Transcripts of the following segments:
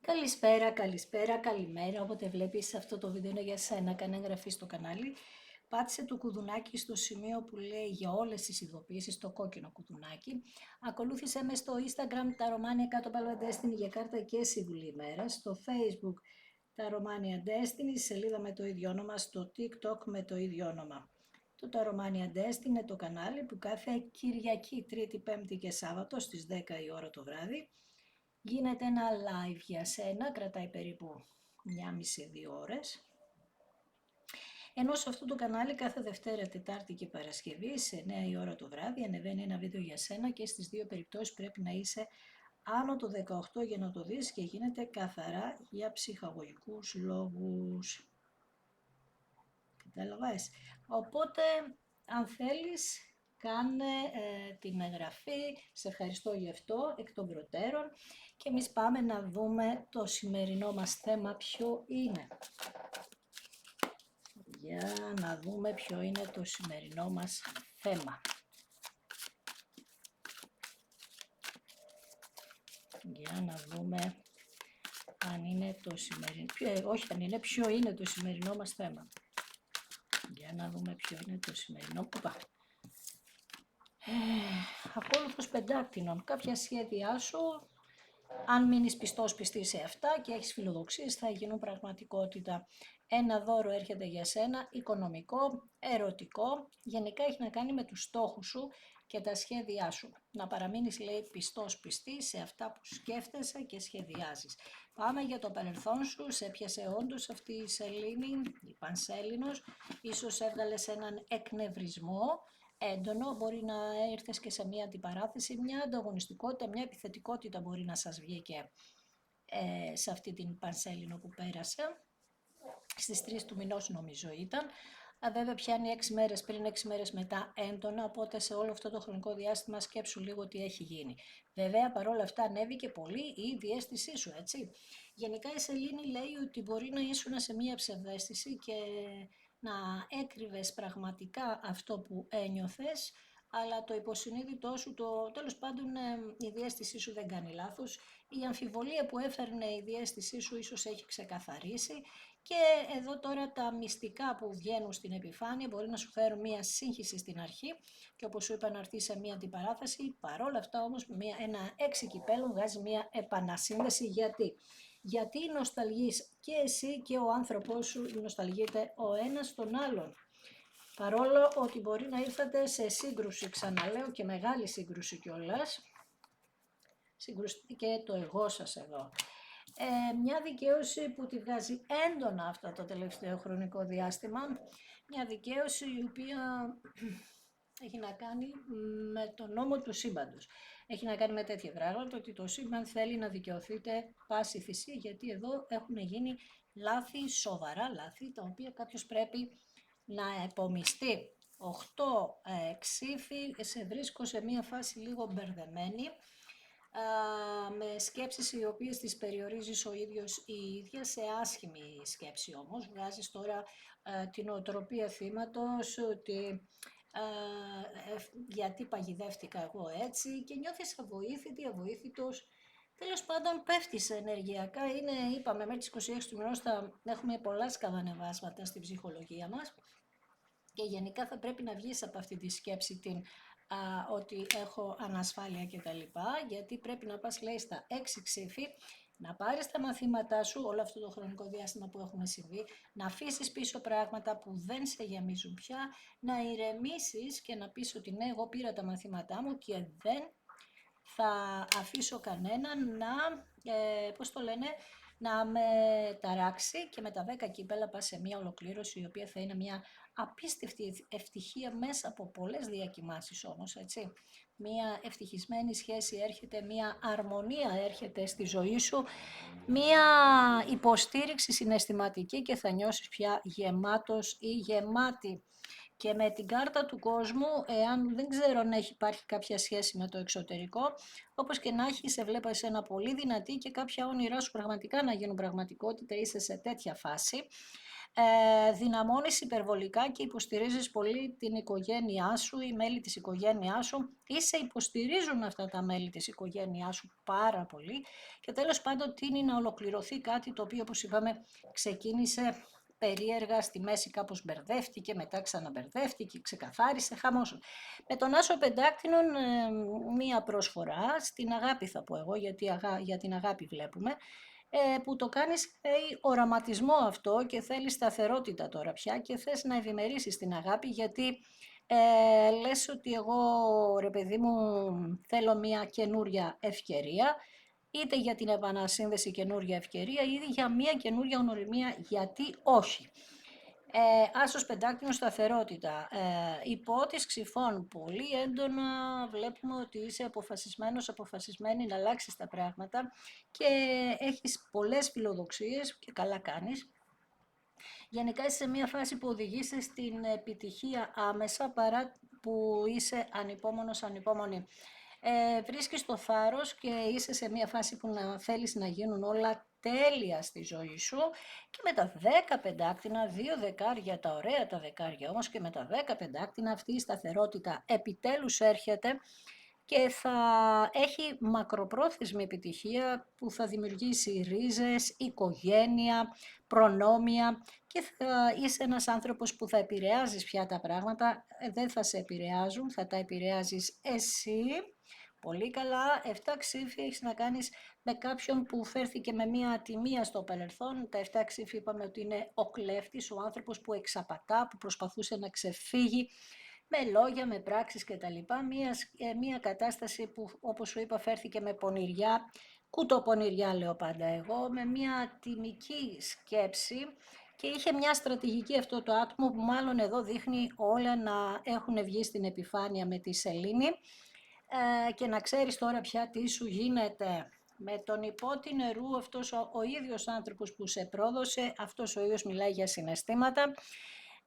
Καλησπέρα, καλησπέρα, καλημέρα. Όποτε βλέπεις αυτό το βίντεο είναι για σένα. Κάνε εγγραφή στο κανάλι. Πάτησε το κουδουνάκι στο σημείο που λέει για όλες τις ειδοποιήσεις, το κόκκινο κουδουνάκι. Ακολούθησε με στο Instagram τα Romania Katopalu Destiny για κάρτα και συμβουλή ημέρας. Στο Facebook τα Romania Destiny, σελίδα με το ίδιο όνομα. Στο TikTok με το ίδιο όνομα. Το τα Romania Destiny είναι το κανάλι που κάθε Κυριακή, Τρίτη, Πέμπτη και Σάββατο στις 10 η ώρα το βράδυ γίνεται ένα live για σένα, κρατάει περίπου 1,5-2 ώρες. Ενώ σε αυτό το κανάλι κάθε Δευτέρα, Τετάρτη και Παρασκευή σε 9 η ώρα το βράδυ ανεβαίνει ένα βίντεο για σένα και στις δύο περιπτώσεις πρέπει να είσαι άνω το 18 για να το δεις και γίνεται καθαρά για ψυχαγωγικούς λόγους. Κατάλαβες. Οπότε αν θέλεις κάνε την εγγραφή, σε ευχαριστώ γι' αυτό εκ των προτέρων και εμείς πάμε να δούμε το σημερινό μας θέμα ποιο είναι. Για να δούμε ποιο είναι το σημερινό μας θέμα. Για να δούμε αν είναι το σημερινό, ποιο είναι το σημερινό μας θέμα. Για να δούμε ποιο είναι το σημερινό. Ακόλουθος πεντάκτηνων. Κάποια σχέδιά σου, αν μείνεις πιστός πιστή σε αυτά και έχεις φιλοδοξίες, θα γίνουν πραγματικότητα. Ένα δώρο έρχεται για σένα, οικονομικό, ερωτικό, γενικά έχει να κάνει με τους στόχους σου και τα σχέδιά σου. Να παραμείνεις, λέει, πιστός πιστή σε αυτά που σκέφτεσαι και σχεδιάζεις. Πάμε για το παρελθόν σου, σε έπιασε όντως αυτή η σελήνη, η πανσέλινος, ίσως έβγαλες έναν εκνευρισμό, έντονο, μπορεί να έρθεις και σε μια αντιπαράθεση, μια ανταγωνιστικότητα, μια επιθετικότητα μπορεί να σας βγήκε σε αυτή την πανσέλινο που πέρασε. Στις 3 του μηνός νομίζω ήταν. Βέβαια πιάνει 6 μέρες πριν, 6 μέρες μετά έντονα, οπότε σε όλο αυτό το χρονικό διάστημα σκέψου λίγο τι έχει γίνει. Βέβαια παρόλα αυτά ανέβηκε πολύ η διαίσθησή σου, έτσι. Γενικά η σελήνη λέει ότι μπορεί να ήσουν σε μία ψευδαίσθηση και να έκρυβες πραγματικά αυτό που ένιωθες, αλλά το υποσυνείδητό σου, τέλος πάντων η διαίσθησή σου δεν κάνει λάθος, η αμφιβολία που έφερνε η διαίσθησή σου ίσως έχει ξεκαθαρίσει και εδώ τώρα τα μυστικά που βγαίνουν στην επιφάνεια μπορεί να σου φέρουν μία σύγχυση στην αρχή και όπως σου είπα να έρθει σε μία αντιπαράθεση, παρόλα αυτά όμως ένα 6 κυπέλων βγάζει μία επανασύνδεση. Γιατί νοσταλγείς και εσύ και ο άνθρωπός σου νοσταλγείτε ο ένας τον άλλον. Παρόλο ότι μπορεί να ήρθατε σε σύγκρουση, ξαναλέω, και μεγάλη σύγκρουση κιόλας, συγκρουστήκε το εγώ σας εδώ. Μια δικαίωση που τη βγάζει έντονα αυτό το τελευταίο χρονικό διάστημα, μια δικαίωση η οποία έχει να κάνει με τον νόμο του σύμπαντος. Έχει να κάνει με τέτοια πράγματα, ότι το σύμπαν θέλει να δικαιωθείτε πάση θυσία, γιατί εδώ έχουν γίνει λάθη, σοβαρά λάθη, τα οποία κάποιος πρέπει να επομιστεί. 8 ξύφοι, σε βρίσκω σε μια φάση λίγο μπερδεμένη, με σκέψεις οι οποίες τις περιορίζεις ο ίδιος ή η ίδια, σε άσχημη σκέψη όμως. Βγάζεις τώρα την οτροπία θύματος, ότι γιατί παγιδεύτηκα εγώ έτσι, και νιώθεις αβοήθητη, αβοήθητος. Τέλος πάντων πέφτεις ενεργειακά, είπαμε μέχρι τις 26 του μηνός θα έχουμε πολλά σκαβανεβάσματα στην ψυχολογία μας και γενικά θα πρέπει να βγεις από αυτή τη σκέψη ότι έχω ανασφάλεια κτλ. Γιατί πρέπει να πας, λέει, στα 6 ξύφη, να πάρεις τα μαθήματά σου όλο αυτό το χρονικό διάστημα που έχουν συμβεί, να αφήσεις πίσω πράγματα που δεν σε γεμίζουν πια, να ηρεμήσεις και να πεις ότι ναι, εγώ πήρα τα μαθήματά μου και δεν θα αφήσω κανέναν να με ταράξει, και με τα 10 κύπελα πας σε μια ολοκλήρωση η οποία θα είναι μια απίστευτη ευτυχία μέσα από πολλές διακοιμάνσεις όμως, έτσι. Μια ευτυχισμένη σχέση έρχεται, μια αρμονία έρχεται στη ζωή σου, μια υποστήριξη συναισθηματική και θα νιώσεις πια γεμάτος ή γεμάτη. Και με την κάρτα του κόσμου, εάν δεν ξέρω αν υπάρχει κάποια σχέση με το εξωτερικό, όπως και να έχει, σε βλέπω εσένα πολύ δυνατή και κάποια όνειρά σου πραγματικά να γίνουν πραγματικότητα, είσαι σε τέτοια φάση. δυναμώνεις υπερβολικά και υποστηρίζεις πολύ την οικογένειά σου, οι μέλη της οικογένειάς σου ή σε υποστηρίζουν αυτά τα μέλη της οικογένειάς σου πάρα πολύ και τέλος πάντων τείνει να ολοκληρωθεί κάτι το οποίο, όπως είπαμε, ξεκίνησε περίεργα, στη μέση κάπως μπερδεύτηκε, μετά ξαναμπερδεύτηκε, ξεκαθάρισε, χαμός. Με τον Άσο Πεντάκτηνον μία προσφορά, στην αγάπη θα πω εγώ, γιατί για την αγάπη βλέπουμε, που το κάνεις οραματισμό αυτό και θέλεις σταθερότητα τώρα πια και θες να ευημερήσεις την αγάπη, γιατί λες ότι εγώ, ρε παιδί μου, θέλω μια καινούρια ευκαιρία, είτε για την επανασύνδεση καινούρια ευκαιρία, είτε για μια καινούρια γνωριμία, γιατί όχι. Άσος Πεντάκτηνος, σταθερότητα. Υπότης Ξυφών, πολύ έντονα βλέπουμε ότι είσαι αποφασισμένος, αποφασισμένη να αλλάξεις τα πράγματα και έχεις πολλές φιλοδοξίες και καλά κάνεις. Γενικά είσαι σε μια φάση που οδηγείσαι στην επιτυχία άμεσα παρά που είσαι ανυπόμονος, ανυπόμονη. Βρίσκεις το θάρρος και είσαι σε μια φάση που θέλεις να γίνουν όλα τέλεια στη ζωή σου και με τα 10 πεντάκτηνα, 2 δεκάρια, τα ωραία τα δεκάρια όμως, και με τα 10 πεντάκτηνα αυτή η σταθερότητα επιτέλους έρχεται και θα έχει μακροπρόθεσμη επιτυχία που θα δημιουργήσει ρίζες, οικογένεια, προνόμια και θα είσαι ένας άνθρωπος που θα επηρεάζεις πια τα πράγματα, δεν θα σε επηρεάζουν, θα τα επηρεάζεις εσύ. Πολύ καλά, 7 ξύφη έχεις να κάνεις με κάποιον που φέρθηκε με μία ατιμία στο παρελθόν. Τα 7 ξύφη είπαμε ότι είναι ο κλέφτης, ο άνθρωπος που εξαπατά, που προσπαθούσε να ξεφύγει με λόγια, με πράξεις κτλ. Μία κατάσταση που, όπως σου είπα, φέρθηκε με πονηριά, κουτοπονηριά λέω πάντα εγώ, με μία ατιμική σκέψη και είχε μια στρατηγική αυτό το άτομο που μάλλον εδώ δείχνει όλα να έχουν βγει στην επιφάνεια με τη σελήνη. Και να ξέρεις τώρα πια τι σου γίνεται. Με τον υπότη νερού, αυτός ο ίδιος άνθρωπος που σε πρόδωσε, αυτός ο ίδιος μιλάει για συναισθήματα.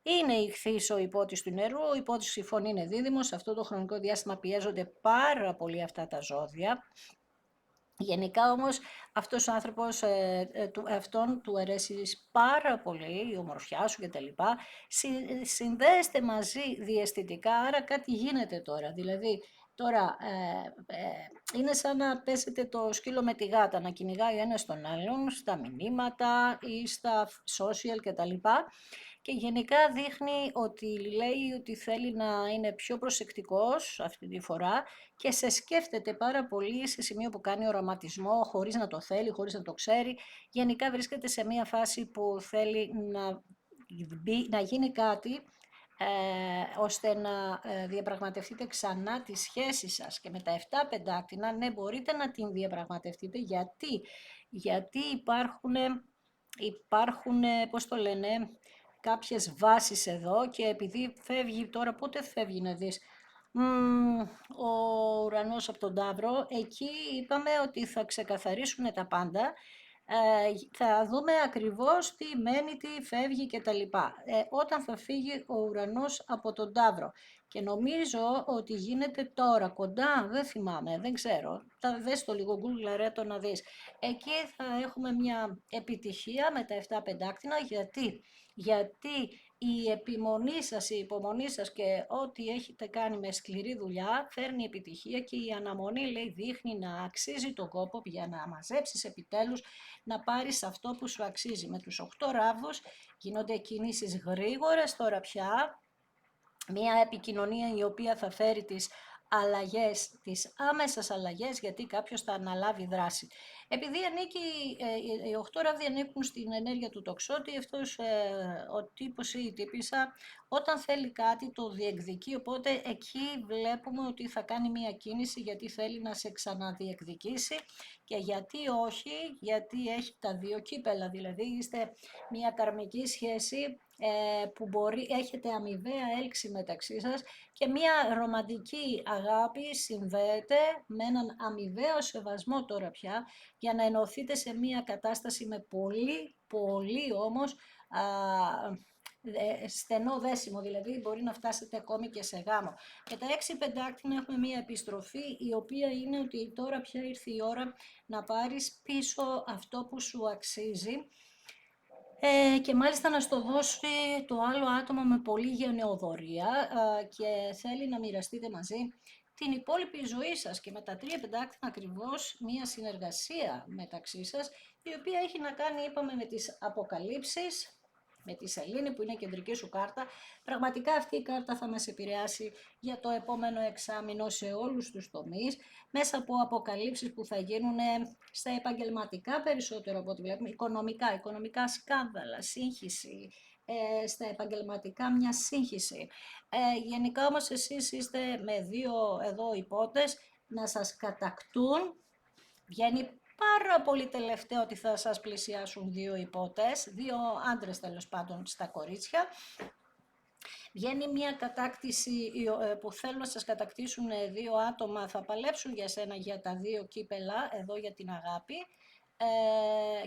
Είναι ιχθύς ο υπότης του νερού, ο υπότης Ξυφών είναι δίδυμος, αυτό το χρονικό διάστημα πιέζονται πάρα πολύ αυτά τα ζώδια. Γενικά όμως αυτός ο άνθρωπος, αυτόν του αρέσει πάρα πολύ η ομορφιά σου και τα λοιπά, συνδέεστε μαζί διαισθητικά, άρα κάτι γίνεται τώρα, δηλαδή τώρα είναι σαν να πέσετε το σκύλο με τη γάτα, να κυνηγάει ένας τον άλλον στα μηνύματα ή στα social και τα λοιπά. Και γενικά δείχνει ότι λέει ότι θέλει να είναι πιο προσεκτικός αυτή τη φορά και σε σκέφτεται πάρα πολύ σε σημείο που κάνει οραματισμό, χωρίς να το θέλει, χωρίς να το ξέρει. Γενικά βρίσκεται σε μια φάση που θέλει να γίνει κάτι ώστε να διαπραγματευτείτε ξανά τη σχέση σας. Και με τα 7 πεντάκτηνα, ναι, μπορείτε να την διαπραγματευτείτε. Γιατί υπάρχουν, πώς το λένε, κάποιες βάσεις εδώ και επειδή φεύγει τώρα, πότε φεύγει να δεις, ο ουρανός από τον Ταύρο, εκεί είπαμε ότι θα ξεκαθαρίσουν τα πάντα, θα δούμε ακριβώς τι μένει, τι φεύγει και τα λοιπά. Όταν θα φύγει ο ουρανός από τον Ταύρο και νομίζω ότι γίνεται τώρα κοντά, δεν θυμάμαι, δεν ξέρω, δες το λίγο Google ρε να δεις. Εκεί θα έχουμε μια επιτυχία με τα 7 πεντάκτηνα, γιατί η επιμονή σας, η υπομονή σας και ό,τι έχετε κάνει με σκληρή δουλειά φέρνει επιτυχία και η αναμονή, λέει, δείχνει να αξίζει τον κόπο για να μαζέψεις επιτέλους, να πάρεις αυτό που σου αξίζει. Με τους 8 ράβδους γίνονται κινήσεις γρήγορες τώρα πια, μια επικοινωνία η οποία θα φέρει τις αλλαγές, τις άμεσες αλλαγές, γιατί κάποιος θα αναλάβει δράση. Επειδή οι 8 ράβδοι ανήκουν στην ενέργεια του τοξότη, αυτός ο τύπος ή η τύπισσα όταν θέλει κάτι το διεκδικεί, οπότε εκεί βλέπουμε ότι θα κάνει μια κίνηση γιατί θέλει να σε ξαναδιεκδικήσει και γιατί όχι, γιατί έχει τα δύο κύπελα, δηλαδή είστε μια καρμική σχέση που έχετε αμοιβαία έλξη μεταξύ σας και μια ρομαντική αγάπη συνδέεται με έναν αμοιβαίο σεβασμό τώρα πια για να ενωθείτε σε μια κατάσταση με πολύ, πολύ όμως στενό δέσιμο, δηλαδή μπορεί να φτάσετε ακόμη και σε γάμο. Με τα 6 πεντάκτηνα έχουμε μια επιστροφή η οποία είναι ότι τώρα πια ήρθε η ώρα να πάρεις πίσω αυτό που σου αξίζει. Και μάλιστα να στο δώσει το άλλο άτομο με πολύ γενναιοδωρία και θέλει να μοιραστείτε μαζί την υπόλοιπη ζωή σας και με τα 3 πεντάκτηνα ακριβώς μία συνεργασία μεταξύ σας, η οποία έχει να κάνει, είπαμε, με τις αποκαλύψεις, με τη σελήνη που είναι η κεντρική σου κάρτα. Πραγματικά αυτή η κάρτα θα μας επηρεάσει για το επόμενο εξάμηνο σε όλους τους τομείς, μέσα από αποκαλύψεις που θα γίνουν στα επαγγελματικά περισσότερο από ό,τι βλέπουμε, οικονομικά σκάνδαλα, σύγχυση, στα επαγγελματικά μια σύγχυση. Γενικά όμως εσείς είστε με 2 εδώ υπότες να σας κατακτούν. Βγαίνει πάρα πολύ τελευταίο ότι θα σας πλησιάσουν 2 υπότες, 2 άντρες τέλος πάντων στα κορίτσια. Βγαίνει μια κατάκτηση που θέλουν να σας κατακτήσουν 2 άτομα, θα παλέψουν για σένα για τα 2 κύπελα, εδώ για την αγάπη,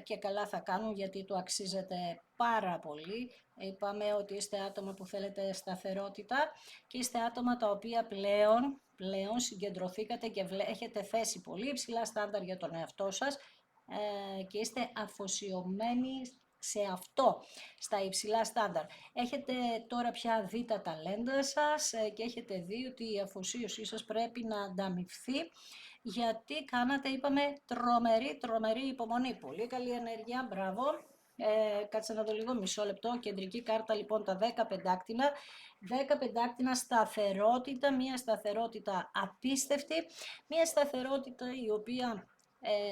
και καλά θα κάνουν γιατί το αξίζετε πάρα πολύ. Είπαμε ότι είστε άτομα που θέλετε σταθερότητα και είστε άτομα τα οποία πλέον συγκεντρωθήκατε και έχετε θέσει πολύ υψηλά στάνταρ για τον εαυτό σας και είστε αφοσιωμένοι σε αυτό, στα υψηλά στάνταρ. Έχετε τώρα πια δει τα ταλέντα σας και έχετε δει ότι η αφοσίωσή σας πρέπει να ανταμειφθεί, γιατί κάνατε, είπαμε, τρομερή υπομονή. Πολύ καλή ενέργεια, μπράβο. Κάτσε να δω λίγο, μισό λεπτό. Κεντρική κάρτα λοιπόν τα 10 πεντάκτηνα. 10 πεντάκτηνα σταθερότητα, μια σταθερότητα απίστευτη, μια σταθερότητα η οποία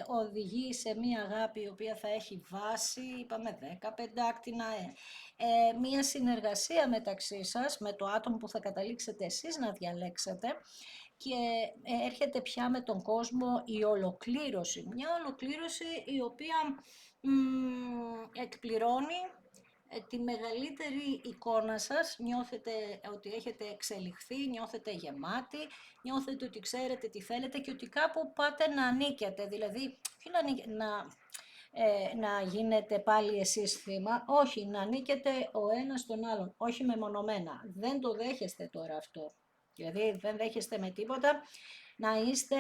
οδηγεί σε μια αγάπη η οποία θα έχει βάση, είπαμε 10 πεντάκτηνα, μια συνεργασία μεταξύ σας με το άτομο που θα καταλήξετε εσείς να διαλέξετε και έρχεται πια με τον κόσμο η ολοκλήρωση. Μια ολοκλήρωση η οποία εκπληρώνει τη μεγαλύτερη εικόνα σας, νιώθετε ότι έχετε εξελιχθεί, νιώθετε γεμάτοι, νιώθετε ότι ξέρετε τι θέλετε και ότι κάπου πάτε να ανήκετε, δηλαδή να γίνετε πάλι εσείς θύμα, όχι, να ανήκετε ο ένας στον άλλον, όχι μεμονωμένα. Δεν το δέχεστε τώρα αυτό. Δηλαδή δεν δέχεστε με τίποτα να είστε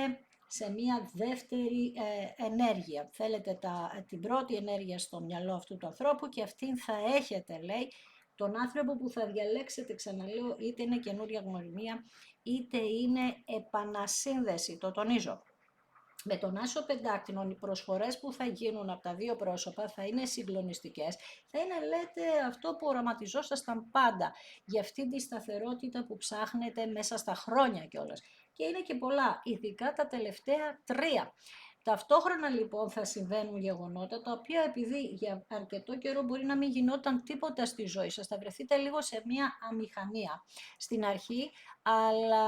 σε μία δεύτερη ενέργεια. Θέλετε την πρώτη ενέργεια στο μυαλό αυτού του ανθρώπου και αυτήν θα έχετε, λέει, τον άνθρωπο που θα διαλέξετε, ξαναλέω, είτε είναι καινούρια γνωριμία, είτε είναι επανασύνδεση, το τονίζω. Με τον άσο πεντάκτηνων, οι προσφορές που θα γίνουν από τα 2 πρόσωπα θα είναι συγκλονιστικές. Θα είναι, λέτε, αυτό που οραματιζόσασταν πάντα, για αυτή τη σταθερότητα που ψάχνετε μέσα στα χρόνια κιόλας. Και είναι και πολλά, ειδικά τα τελευταία 3. Ταυτόχρονα λοιπόν θα συμβαίνουν γεγονότα τα οποία, επειδή για αρκετό καιρό μπορεί να μην γινόταν τίποτα στη ζωή σας, θα βρεθείτε λίγο σε μια αμηχανία στην αρχή, αλλά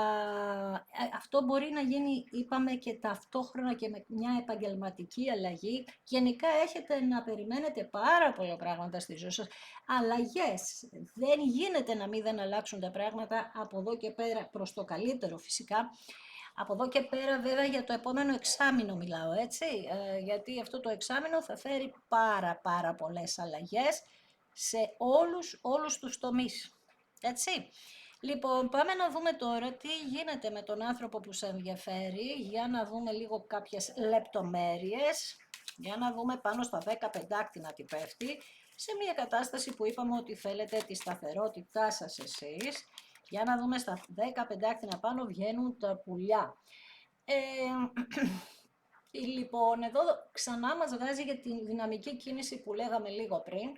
αυτό μπορεί να γίνει, είπαμε, και ταυτόχρονα και με μια επαγγελματική αλλαγή. Γενικά έχετε να περιμένετε πάρα πολλά πράγματα στη ζωή σας, αλλαγές. Δεν γίνεται να μην δεν αλλάξουν τα πράγματα από εδώ και πέρα, προς το καλύτερο φυσικά. Από εδώ και πέρα βέβαια για το επόμενο εξάμηνο μιλάω, έτσι, γιατί αυτό το εξάμηνο θα φέρει πάρα πολλές αλλαγές σε όλους τους τομείς, έτσι. Λοιπόν, πάμε να δούμε τώρα τι γίνεται με τον άνθρωπο που σε ενδιαφέρει, για να δούμε λίγο κάποιες λεπτομέρειες, για να δούμε πάνω στα 10 πεντάκτηνα τι πέφτει, σε μια κατάσταση που είπαμε ότι θέλετε τη σταθερότητά σας εσείς. Για να δούμε στα 10 πεντάκτηνα πάνω βγαίνουν τα πουλιά. Λοιπόν, εδώ ξανά μας βγάζει για τη δυναμική κίνηση που λέγαμε λίγο πριν.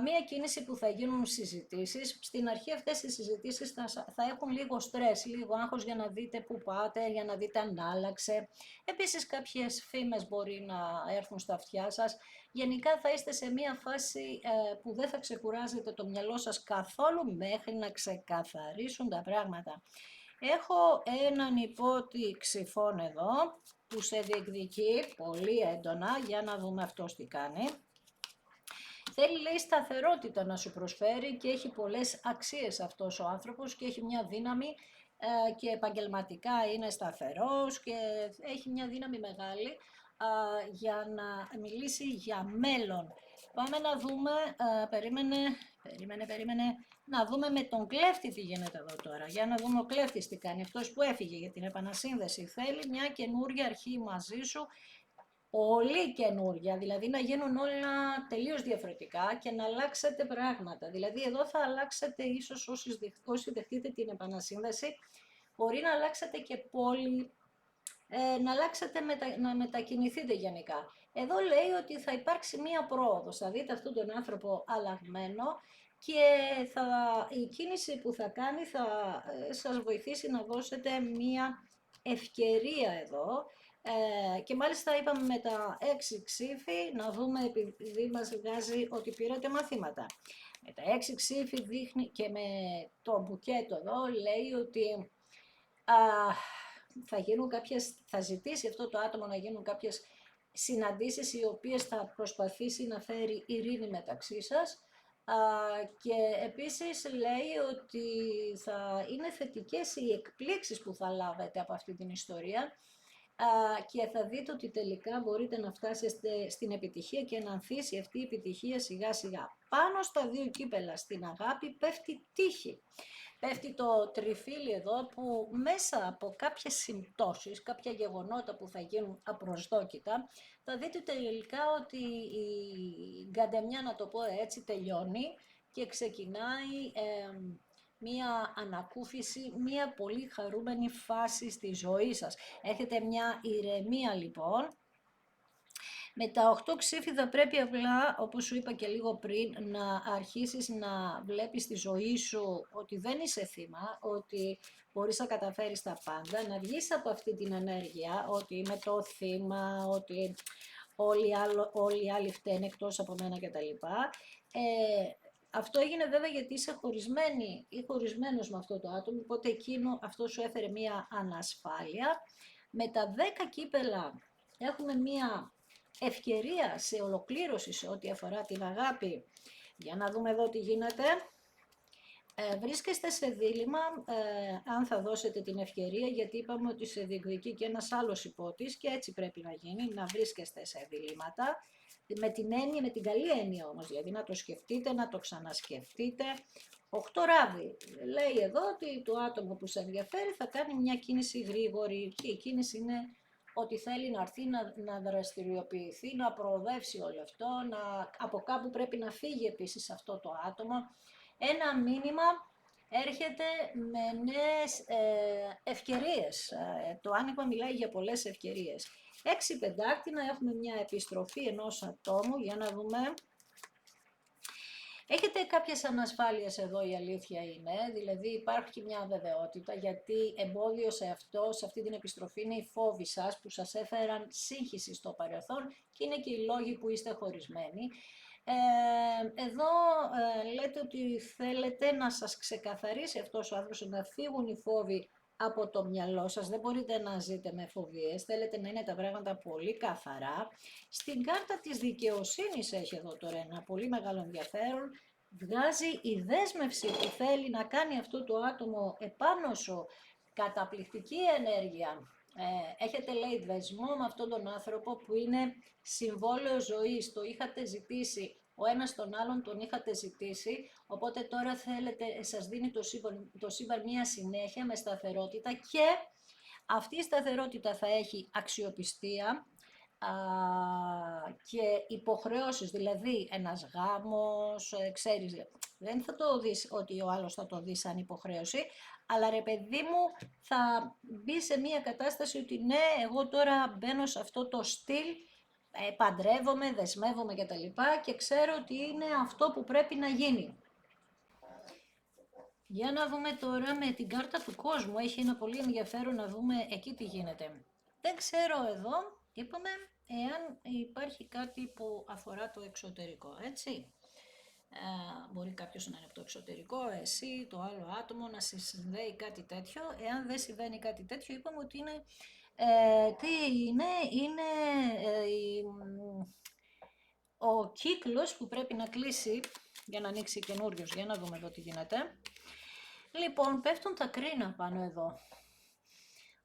Μία κίνηση που θα γίνουν συζητήσεις. Στην αρχή αυτές οι συζητήσεις θα έχουν λίγο στρες, λίγο άγχος για να δείτε πού πάτε, για να δείτε αν άλλαξε. Επίσης κάποιες φήμες μπορεί να έρθουν στα αυτιά σας. Γενικά θα είστε σε μία φάση που δεν θα ξεκουράζετε το μυαλό σας καθόλου μέχρι να ξεκαθαρίσουν τα πράγματα. Έχω έναν υπότι ξυφών εδώ που σε διεκδικεί πολύ έντονα, για να δούμε αυτός τι κάνει. Θέλει, λέει, σταθερότητα να σου προσφέρει και έχει πολλές αξίες αυτός ο άνθρωπος και έχει μια δύναμη και επαγγελματικά είναι σταθερός και έχει μια δύναμη μεγάλη για να μιλήσει για μέλλον. Πάμε να δούμε, περίμενε, να δούμε με τον κλέφτη τι γίνεται εδώ τώρα. Για να δούμε ο κλέφτης τι κάνει, αυτός που έφυγε για την επανασύνδεση. Θέλει μια καινούρια αρχή μαζί σου, πολύ καινούρια, δηλαδή να γίνουν όλα τελείως διαφορετικά και να αλλάξετε πράγματα. Δηλαδή εδώ θα αλλάξετε ίσως όσοι δεχτείτε την επανασύνδεση, μπορεί να αλλάξετε και πόλη, να αλλάξετε, να μετακινηθείτε γενικά. Εδώ λέει ότι θα υπάρξει μία πρόοδος, θα δείτε αυτόν τον άνθρωπο αλλαγμένο και η κίνηση που θα κάνει θα σας βοηθήσει να δώσετε μία ευκαιρία εδώ. Και μάλιστα είπαμε με τα 6 ξύφη να δούμε, επειδή μας βγάζει ότι πήρατε μαθήματα. Με τα 6 ξύφη δείχνει και με το μπουκέτο εδώ λέει ότι θα ζητήσει αυτό το άτομο να γίνουν κάποιες συναντήσεις οι οποίες θα προσπαθήσει να φέρει ειρήνη μεταξύ σας. Και επίσης λέει ότι θα είναι θετικές οι εκπλήξεις που θα λάβετε από αυτή την ιστορία και θα δείτε ότι τελικά μπορείτε να φτάσετε στην επιτυχία και να ανθίσει αυτή η επιτυχία σιγά σιγά. Πάνω στα 2 κύπελα στην αγάπη πέφτει τύχη. Πέφτει το τριφύλι εδώ που μέσα από κάποιες συμπτώσεις, κάποια γεγονότα που θα γίνουν απροσδόκητα, θα δείτε τελικά ότι η γκαντεμιά, να το πω έτσι, τελειώνει και ξεκινάει μία ανακούφιση, μία πολύ χαρούμενη φάση στη ζωή σας. Έχετε μια ηρεμία λοιπόν. Με τα 8 ξύφη θα πρέπει απλά, όπως σου είπα και λίγο πριν, να αρχίσεις να βλέπεις τη ζωή σου ότι δεν είσαι θύμα, ότι μπορείς να καταφέρεις τα πάντα, να βγεις από αυτή την ενέργεια, ότι είμαι το θύμα, ότι όλοι οι άλλοι φταίνε εκτός από μένα κτλ. Αυτό έγινε βέβαια γιατί είσαι χωρισμένη ή χωρισμένος με αυτό το άτομο, οπότε αυτό σου έφερε μία ανασφάλεια. Με τα 10 κύπελα έχουμε μία ευκαιρία σε ολοκλήρωση σε ό,τι αφορά την αγάπη. Για να δούμε εδώ τι γίνεται. Βρίσκεστε σε δίλημμα αν θα δώσετε την ευκαιρία, γιατί είπαμε ότι σε διεκδικεί και ένας άλλος υπότης και έτσι πρέπει να γίνει, να βρίσκεστε σε διλήμματα. Με την καλή έννοια όμως, δηλαδή να το σκεφτείτε, να το ξανασκεφτείτε. 8 ράβδι. Λέει εδώ ότι το άτομο που σε ενδιαφέρει θα κάνει μια κίνηση γρήγορη και η κίνηση είναι ότι θέλει να έρθει να δραστηριοποιηθεί, να προοδεύσει όλο αυτό, από κάπου πρέπει να φύγει επίσης αυτό το άτομο. Ένα μήνυμα έρχεται με νέες ευκαιρίες. Το άνοιγμα μιλάει για πολλές ευκαιρίες. 6 πεντάκτηνα, έχουμε μια επιστροφή ενός ατόμου, για να δούμε. Έχετε κάποιες ανασφάλειες εδώ, η αλήθεια είναι, δηλαδή υπάρχει μια αβεβαιότητα, γιατί εμπόδιο σε αυτή την επιστροφή είναι οι φόβοι σας που σας έφεραν σύγχυση στο παρελθόν και είναι και οι λόγοι που είστε χωρισμένοι. Εδώ λέτε ότι θέλετε να σας ξεκαθαρίσει αυτός ο άνθρωπος, να φύγουν οι φόβοι από το μυαλό σας, δεν μπορείτε να ζείτε με φοβίες, θέλετε να είναι τα πράγματα πολύ καθαρά. Στην κάρτα της δικαιοσύνης έχει εδώ τώρα ένα πολύ μεγάλο ενδιαφέρον, βγάζει η δέσμευση που θέλει να κάνει αυτό το άτομο επάνω σου, καταπληκτική ενέργεια. Έχετε λέει δεσμό με αυτόν τον άνθρωπο που είναι συμβόλαιο ζωής, το είχατε ζητήσει, ο ένας τον άλλον τον είχατε ζητήσει, οπότε τώρα σας δίνει το σύμπαν μία συνέχεια με σταθερότητα και αυτή η σταθερότητα θα έχει αξιοπιστία και υποχρεώσεις, δηλαδή ένας γάμος, ξέρεις, δεν θα το δεις ότι ο άλλος θα το δει σαν υποχρέωση, αλλά ρε παιδί μου θα μπει σε μία κατάσταση ότι ναι, εγώ τώρα μπαίνω σε αυτό το στυλ, παντρεύομαι, δεσμεύομαι κτλ. Και ξέρω ότι είναι αυτό που πρέπει να γίνει. Για να δούμε τώρα με την κάρτα του κόσμου, έχει ένα πολύ ενδιαφέρον να δούμε εκεί τι γίνεται. Δεν ξέρω εδώ, είπαμε, εάν υπάρχει κάτι που αφορά το εξωτερικό, έτσι. Μπορεί κάποιος να είναι από το εξωτερικό, εσύ, το άλλο άτομο, να συνδέει κάτι τέτοιο. Εάν δεν συμβαίνει κάτι τέτοιο, είπαμε ότι είναι, είναι ο κύκλος που πρέπει να κλείσει για να ανοίξει καινούριος. Για να δούμε εδώ τι γίνεται. Λοιπόν, πέφτουν τα κρίνα πάνω εδώ.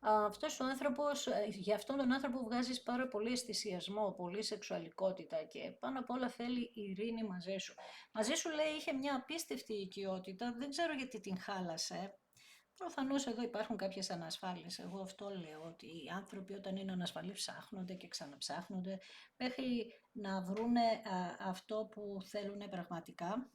Αυτός ο άνθρωπος, για αυτόν τον άνθρωπο βγάζεις πάρα πολύ αισθησιασμό, πολύ σεξουαλικότητα και πάνω απ' όλα θέλει ειρήνη μαζί σου. Μαζί σου λέει είχε μια απίστευτη οικειότητα, δεν ξέρω γιατί την χάλασε. Προφανώς εδώ υπάρχουν κάποιες ανασφάλειες. Εγώ αυτό λέω, ότι οι άνθρωποι όταν είναι ανασφαλείς ψάχνονται και ξαναψάχνονται μέχρι να βρούνε αυτό που θέλουν πραγματικά.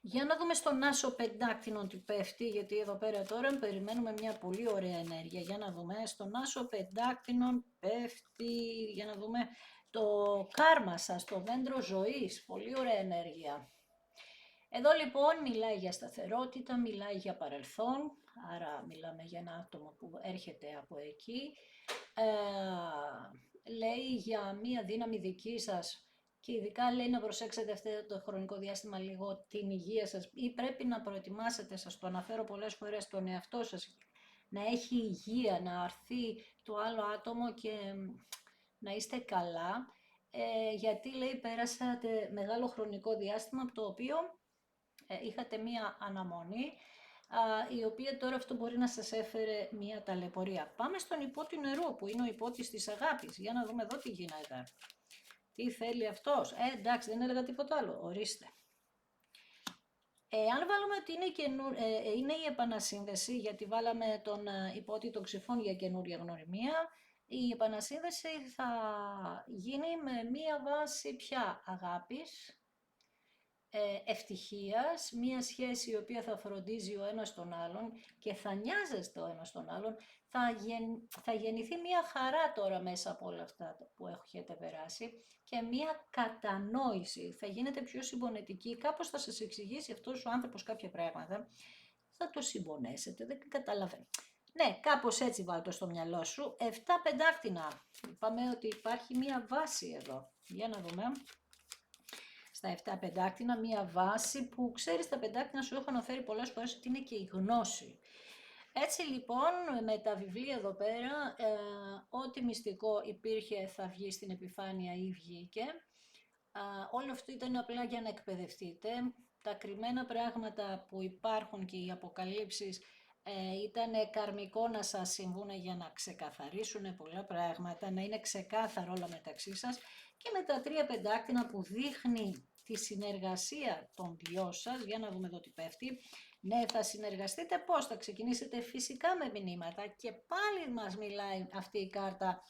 Για να δούμε στον άσο πεντάκτηνο τι πέφτει, γιατί εδώ πέρα τώρα περιμένουμε μια πολύ ωραία ενέργεια. Για να δούμε, στον άσο πεντάκτηνο πέφτει, για να δούμε το κάρμα σας, το δέντρο ζωής, πολύ ωραία ενέργεια. Εδώ λοιπόν μιλάει για σταθερότητα, μιλάει για παρελθόν, άρα μιλάμε για ένα άτομο που έρχεται από εκεί. Λέει για μία δύναμη δική σας και ειδικά λέει να προσέξετε αυτό το χρονικό διάστημα λίγο την υγεία σας ή πρέπει να προετοιμάσετε, σας το αναφέρω πολλές φορές, τον εαυτό σας, να έχει υγεία, να αρθεί το άλλο άτομο και να είστε καλά, γιατί λέει πέρασατε μεγάλο χρονικό διάστημα από το οποίο είχατε μία αναμονή, η οποία τώρα αυτό μπορεί να σας έφερε μία ταλαιπωρία. Πάμε στον υπότη νερού, που είναι ο υπότης της αγάπης. Για να δούμε εδώ τι γίνεται. Τι θέλει αυτός. Εντάξει, δεν έλεγα τίποτα άλλο. Ορίστε. Αν βάλουμε ότι είναι η επανασύνδεση, γιατί βάλαμε τον υπότη των ξυφών για καινούρια γνωριμία, η επανασύνδεση θα γίνει με μία βάση πια αγάπης, ευτυχίας, μία σχέση η οποία θα φροντίζει ο ένας τον άλλον και θα νοιάζεστε ο ένας τον άλλον, θα γεννηθεί μία χαρά τώρα μέσα από όλα αυτά που έχετε περάσει και μία κατανόηση, θα γίνετε πιο συμπονετικοί, κάπως θα σας εξηγήσει αυτός ο άνθρωπος κάποια πράγματα, θα το συμπονέσετε, δεν καταλαβαίνω. Ναι, κάπως έτσι βάλτε στο μυαλό σου. 7 πεντάκτηνα. Είπαμε ότι υπάρχει μία βάση εδώ. Για να δούμε. Στα 7 πεντάκτηνα, μία βάση που ξέρεις, τα πεντάκτηνα σου έχω αναφέρει πολλές φορές ότι είναι και η γνώση. Έτσι λοιπόν με τα βιβλία εδώ πέρα, ό,τι μυστικό υπήρχε θα βγει στην επιφάνεια ή βγήκε. Όλο αυτό ήταν απλά για να εκπαιδευτείτε. Τα κρυμμένα πράγματα που υπάρχουν και οι αποκαλύψεις ήταν καρμικό να σας συμβούν για να ξεκαθαρίσουν πολλά πράγματα, να είναι ξεκάθαρο όλα μεταξύ σας, και με τα 3 πεντάκτηνα που δείχνει τη συνεργασία των δυο σας, για να δούμε εδώ τι πέφτει. Ναι, θα συνεργαστείτε πώς, θα ξεκινήσετε φυσικά με μηνύματα και πάλι μας μιλάει αυτή η κάρτα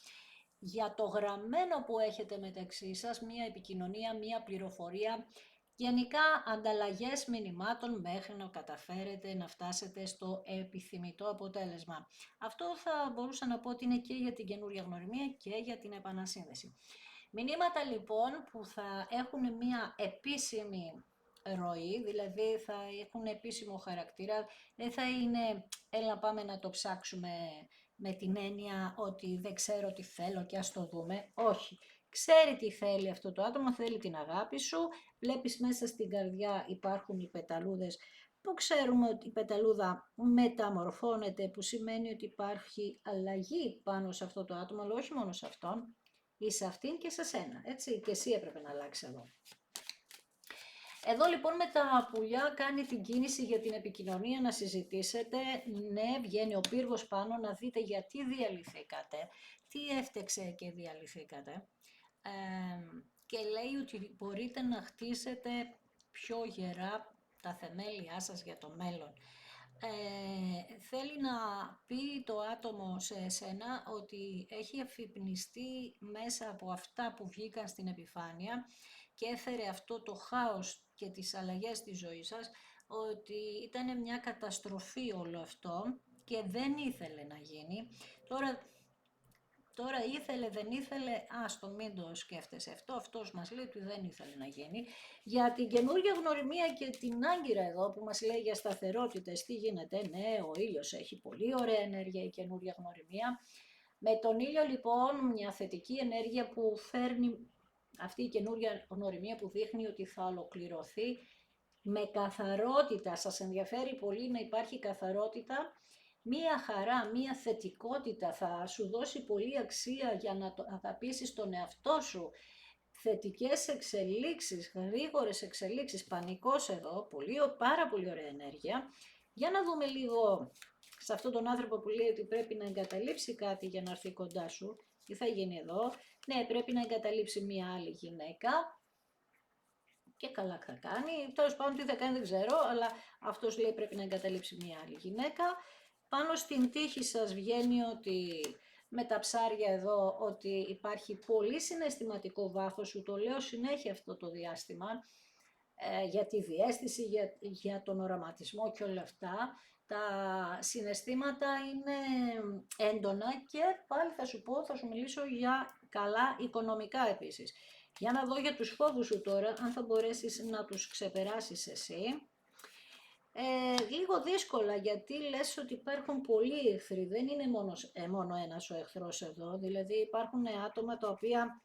για το γραμμένο που έχετε μεταξύ σας, μία επικοινωνία, μία πληροφορία, γενικά ανταλλαγές μηνυμάτων μέχρι να καταφέρετε να φτάσετε στο επιθυμητό αποτέλεσμα. Αυτό θα μπορούσα να πω ότι είναι και για την καινούρια γνωριμία και για την επανασύνδεση. Μηνύματα λοιπόν που θα έχουν μία επίσημη ροή, δηλαδή θα έχουν επίσημο χαρακτήρα, δεν θα είναι έλα πάμε να το ψάξουμε με την έννοια ότι δεν ξέρω τι θέλω και ας το δούμε. Όχι. Ξέρει τι θέλει αυτό το άτομο, θέλει την αγάπη σου, βλέπεις μέσα στην καρδιά υπάρχουν οι πεταλούδες που ξέρουμε ότι η πεταλούδα μεταμορφώνεται, που σημαίνει ότι υπάρχει αλλαγή πάνω σε αυτό το άτομο, αλλά όχι μόνο σε αυτόν, ή σε αυτήν και σε σένα, έτσι, και εσύ έπρεπε να αλλάξει εδώ. Εδώ λοιπόν με τα πουλιά κάνει την κίνηση για την επικοινωνία, να συζητήσετε. Ναι, βγαίνει ο πύργος πάνω, να δείτε γιατί διαλυθήκατε, τι έφτεξε και διαλυθήκατε. Και λέει ότι μπορείτε να χτίσετε πιο γερά τα θεμέλια σας για το μέλλον. Θέλει να πει το άτομο σε εσένα ότι έχει αφυπνιστεί μέσα από αυτά που βγήκαν στην επιφάνεια και έφερε αυτό το χάος και τις αλλαγές στη ζωή σας, ότι ήταν μια καταστροφή όλο αυτό και δεν ήθελε να γίνει. Τώρα ήθελε, δεν ήθελε, άστο μην το σκέφτεσαι αυτό, αυτός μας λέει ότι δεν ήθελε να γίνει. Για την καινούργια γνωριμία και την άγκυρα εδώ που μας λέει για σταθερότητες, τι γίνεται, ναι, ο ήλιος έχει πολύ ωραία ενέργεια η καινούργια γνωριμία. Με τον ήλιο λοιπόν μια θετική ενέργεια που φέρνει αυτή η καινούργια γνωριμία που δείχνει ότι θα ολοκληρωθεί με καθαρότητα, σας ενδιαφέρει πολύ να υπάρχει καθαρότητα, μία χαρά, μία θετικότητα θα σου δώσει πολύ αξία για να το αγαπήσεις τον εαυτό σου. Θετικές εξελίξεις, γρήγορες εξελίξεις, πανικός εδώ, πάρα πολύ ωραία ενέργεια. Για να δούμε λίγο σε αυτόν τον άνθρωπο που λέει ότι πρέπει να εγκαταλείψει κάτι για να έρθει κοντά σου. Τι θα γίνει εδώ? Ναι, πρέπει να εγκαταλείψει μία άλλη γυναίκα. Και καλά θα κάνει. Τέλος πάντων τι θα κάνει δεν ξέρω, αλλά αυτός λέει πρέπει να εγκαταλείψει μια άλλη γυναίκα. Πάνω στην τύχη σας βγαίνει ότι με τα ψάρια εδώ ότι υπάρχει πολύ συναισθηματικό βάθος, σου το λέω συνέχεια αυτό το διάστημα, για τη διαίσθηση, για τον οραματισμό και όλα αυτά. Τα συναισθήματα είναι έντονα και πάλι θα σου πω, θα σου μιλήσω για καλά οικονομικά επίσης. Για να δω για τους φόβους σου τώρα, αν θα μπορέσεις να τους ξεπεράσεις εσύ. Λίγο δύσκολα γιατί λες ότι υπάρχουν πολλοί εχθροί, δεν είναι μόνο ένας ο εχθρός εδώ, δηλαδή υπάρχουν άτομα τα οποία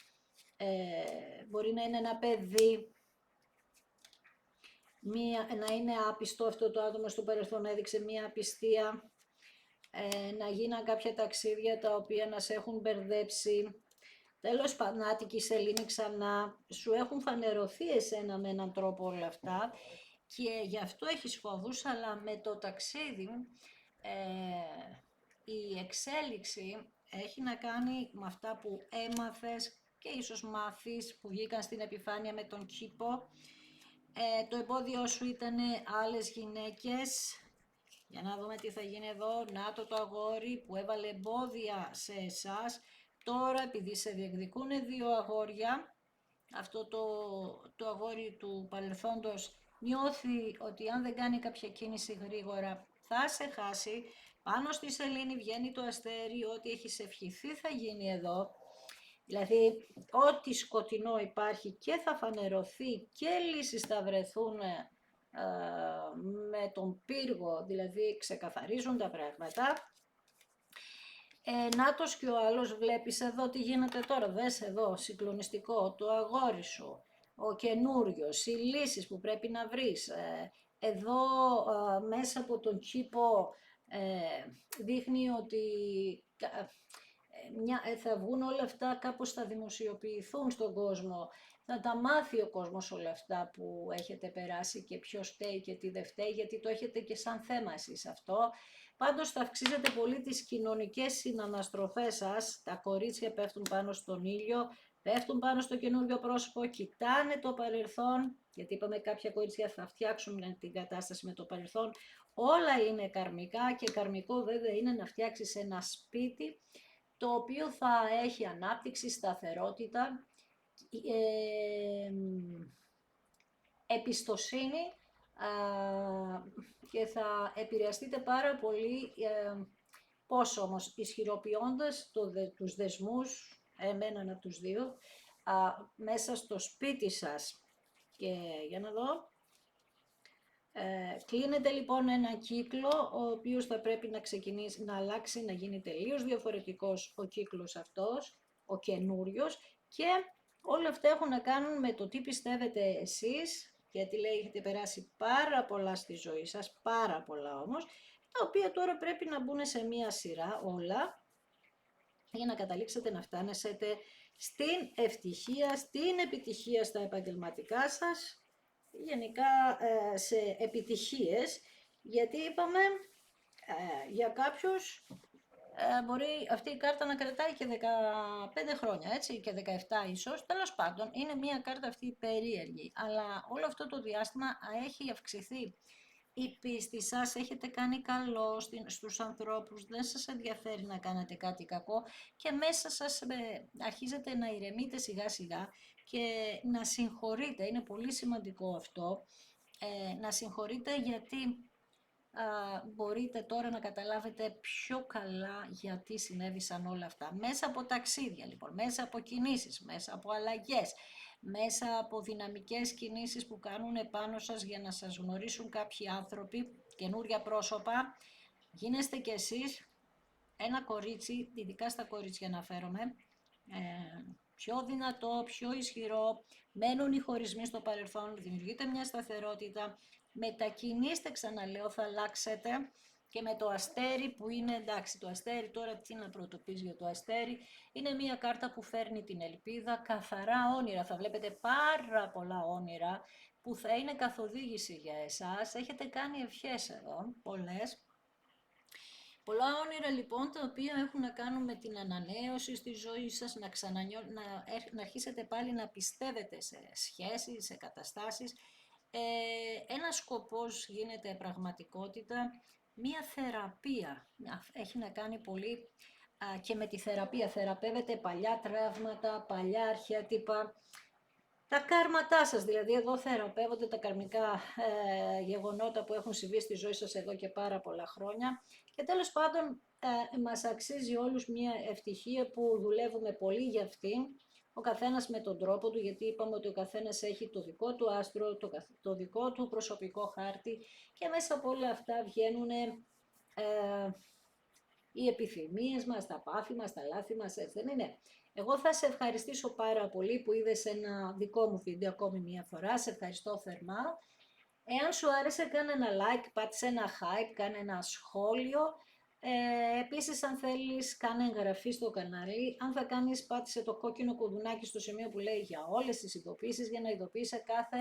μπορεί να είναι ένα παιδί, να είναι άπιστο αυτό το άτομο στο παρελθόν, έδειξε μία απιστία, να γίναν κάποια ταξίδια τα οποία να σε έχουν μπερδέψει. Τέλος πάντων, Άττικη Σελήνη ξανά, σου έχουν φανερωθεί εσένα με έναν τρόπο όλα αυτά και γι' αυτό έχεις φόβους, αλλά με το ταξίδι η εξέλιξη έχει να κάνει με αυτά που έμαθες και ίσως μάθεις που βγήκαν στην επιφάνεια με τον κήπο. Το εμπόδιό σου ήταν άλλες γυναίκες. Για να δούμε τι θα γίνει εδώ. Να το αγόρι που έβαλε εμπόδια σε εσάς. Τώρα επειδή σε διεκδικούν δύο αγόρια, αυτό το αγόρι του παρελθόντος νιώθει ότι αν δεν κάνει κάποια κίνηση γρήγορα θα σε χάσει. Πάνω στη σελήνη βγαίνει το αστέρι, ό,τι έχεις ευχηθεί θα γίνει εδώ. Δηλαδή, ό,τι σκοτεινό υπάρχει και θα φανερωθεί και λύσεις θα βρεθούν με τον πύργο, δηλαδή ξεκαθαρίζουν τα πράγματα. Νάτος και ο άλλος, βλέπεις εδώ τι γίνεται τώρα, δες εδώ, συγκλονιστικό, το αγόρι σου, ο καινούριος, οι λύσεις που πρέπει να βρεις. Εδώ μέσα από τον κήπο δείχνει ότι θα βγουν όλα αυτά, κάπως θα δημοσιοποιηθούν στον κόσμο, θα τα μάθει ο κόσμος όλα αυτά που έχετε περάσει και ποιος φταίει και τι δεν φταίει, γιατί το έχετε και σαν θέμα εσείς αυτό. Πάντως θα αυξήσετε πολύ τις κοινωνικές συναναστροφές σας, τα κορίτσια πέφτουν πάνω στον ήλιο, πέφτουν πάνω στο καινούριο πρόσωπο, κοιτάνε το παρελθόν, γιατί είπαμε κάποια κορίτσια θα φτιάξουν την κατάσταση με το παρελθόν, όλα είναι καρμικά και καρμικό βέβαια είναι να φτιάξεις ένα σπίτι το οποίο θα έχει ανάπτυξη, σταθερότητα, εμπιστοσύνη και θα επηρεαστείτε πάρα πολύ, πώς όμως, ισχυροποιώντας τους δεσμούς, έναν από τους δύο, μέσα στο σπίτι σας. Και για να δω, κλείνεται λοιπόν ένα κύκλο, ο οποίος θα πρέπει να ξεκινήσει, να αλλάξει, να γίνει τελείως διαφορετικός ο κύκλος αυτός, ο καινούριος, και όλα αυτά έχουν να κάνουν με το τι πιστεύετε εσείς, γιατί λέει έχετε περάσει πάρα πολλά στη ζωή σας, πάρα πολλά όμως, τα οποία τώρα πρέπει να μπουν σε μία σειρά όλα, για να καταλήξετε να φτάνετε στην ευτυχία, στην επιτυχία στα επαγγελματικά σας, γενικά σε επιτυχίες, γιατί είπαμε για κάποιους μπορεί αυτή η κάρτα να κρατάει και 15 χρόνια, έτσι, και 17 ίσως, τέλος πάντων, είναι μια κάρτα αυτή περίεργη, αλλά όλο αυτό το διάστημα έχει αυξηθεί η πίστη σας, έχετε κάνει καλό στους ανθρώπους, δεν σας ενδιαφέρει να κάνετε κάτι κακό και μέσα σας αρχίζετε να ηρεμείτε σιγά σιγά και να συγχωρείτε, είναι πολύ σημαντικό αυτό, να συγχωρείτε γιατί μπορείτε τώρα να καταλάβετε πιο καλά γιατί συνέβησαν όλα αυτά. Μέσα από ταξίδια λοιπόν, μέσα από κινήσεις, μέσα από αλλαγές, μέσα από δυναμικές κινήσεις που κάνουν επάνω σας για να σας γνωρίσουν κάποιοι άνθρωποι, καινούρια πρόσωπα, γίνεστε κι εσείς ένα κορίτσι, ειδικά στα κορίτσια αναφέρομαι, πιο δυνατό, πιο ισχυρό, μένουν οι χωρισμοί στο παρελθόν, δημιουργείται μια σταθερότητα, μετακινήστε, ξαναλέω, θα αλλάξετε, και με το αστέρι που είναι, εντάξει, το αστέρι τώρα τι να πρωτοποιείς για το αστέρι, είναι μια κάρτα που φέρνει την ελπίδα, καθαρά όνειρα, θα βλέπετε πάρα πολλά όνειρα που θα είναι καθοδήγηση για εσάς, έχετε κάνει ευχές εδώ, πολλές, Πολλά όνειρα λοιπόν τα οποία έχουν να κάνουν με την ανανέωση στη ζωή σας, να αρχίσετε πάλι να πιστεύετε σε σχέσεις, σε καταστάσεις. Ένας σκοπός γίνεται πραγματικότητα, μία θεραπεία. Έχει να κάνει πολύ και με τη θεραπεία. Θεραπεύετε παλιά τραύματα, παλιά αρχέτυπα. Τα κάρματά σας, δηλαδή εδώ θεραπεύονται τα καρμικά γεγονότα που έχουν συμβεί στη ζωή σας εδώ και πάρα πολλά χρόνια. Και τέλος πάντων μας αξίζει όλους μια ευτυχία που δουλεύουμε πολύ για αυτήν, ο καθένας με τον τρόπο του, γιατί είπαμε ότι ο καθένας έχει το δικό του άστρο, το δικό του προσωπικό χάρτη και μέσα από όλα αυτά βγαίνουν οι επιθυμίες μας, τα πάθη μας, τα λάθη μας, έτσι δεν είναι? Εγώ θα σε ευχαριστήσω πάρα πολύ που είδες ένα δικό μου βίντεο ακόμη μία φορά. Σε ευχαριστώ θερμά. Εάν σου άρεσε, κάνε ένα like, πάτησε ένα hype, κάνε ένα σχόλιο. Επίσης, αν θέλεις, κάνε εγγραφή στο κανάλι. Αν θα κάνεις, πάτησε το κόκκινο κουδουνάκι στο σημείο που λέει για όλες τις ειδοποίησεις, για να ειδοποιήσει κάθε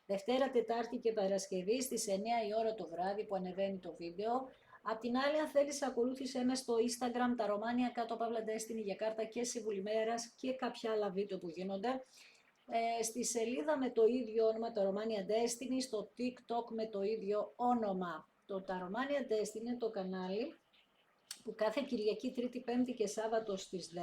Δευτέρα, Τετάρτη και Παρασκευή στις 9 η ώρα το βράδυ που ανεβαίνει το βίντεο. Απ' την άλλη, αν θέλεις, ακολούθησέ με στο Instagram, τα Ρωμάνια κάτω παύλα Destiny για κάρτα και συμβουλή μέρας και κάποια άλλα βίντεο που γίνονται. Στη σελίδα με το ίδιο όνομα, τα Ρωμάνια Destiny, στο TikTok με το ίδιο όνομα. Τα Ρωμάνια Destiny είναι το κανάλι που κάθε Κυριακή, Τρίτη, Πέμπτη και Σάββατο στις 10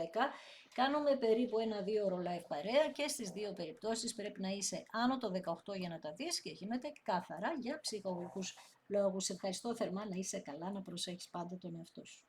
κάνουμε περίπου 1-2 ώρο live παρέα και στις δύο περιπτώσεις πρέπει να είσαι άνω το 18 για να τα δεις και γίνεται κάθαρα για ψυχολογικούς λόγους. Ευχαριστώ θερμά, να είσαι καλά, να προσέχεις πάντα τον εαυτό σου.